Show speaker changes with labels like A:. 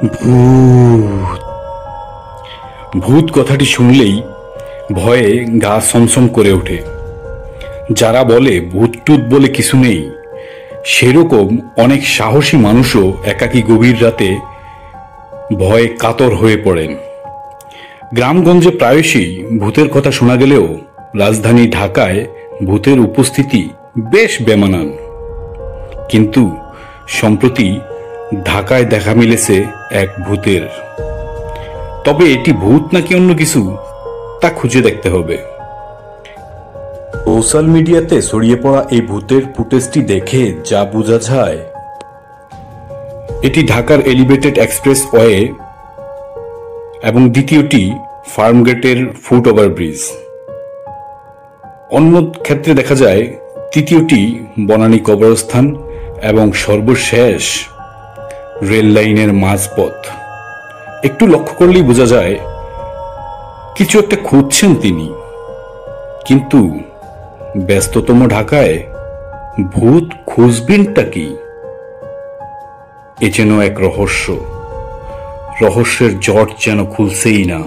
A: ভূত। ভূত কথাটি শুনলেই ভয়ে গা ছমছম করে ওঠে। যারা বলে ভূত টুত বলে কিছু নেই, সেরকম অনেক সাহসী মানুষও একাকী গভীর রাতে ভয়ে কাতর হয়ে পড়েন। গ্রামগঞ্জে প্রায়শই ভূতের কথা শোনা গেলেও রাজধানী ঢাকায় ভূতের উপস্থিতি বেশ বেমানান। কিন্তু সম্প্রতি ঢাকায় দেখা মিলেছে এক ভূতের। তবে এটি ভূত নাকি অন্য কিছু, তা খুঁজে দেখতে হবে। সোশ্যাল মিডিয়াতে ছড়িয়ে পড়া এই ভূতের ফুটেজটি দেখে যা বোঝা যায়, এটি ঢাকার এলিভেটেড এক্সপ্রেস ওয়ে এবং দ্বিতীয়টি ফার্মগেটের ফুট ওভারব্রিজ। অন্য ক্ষেত্রে দেখা যায় তৃতীয়টি বনানী কবরস্থান এবং সর্বশেষ রেল লাইনের মাঝপথ। একটু লক্ষ্য করলেই বোঝা যায় কিছু একটা খুঁজছেন তিনি। কিন্তু ব্যস্ততম ঢাকায় ভূত খুঁজবেনটা কি? এ যেন এক রহস্য, রহস্যের জট যেন খুলছেই না।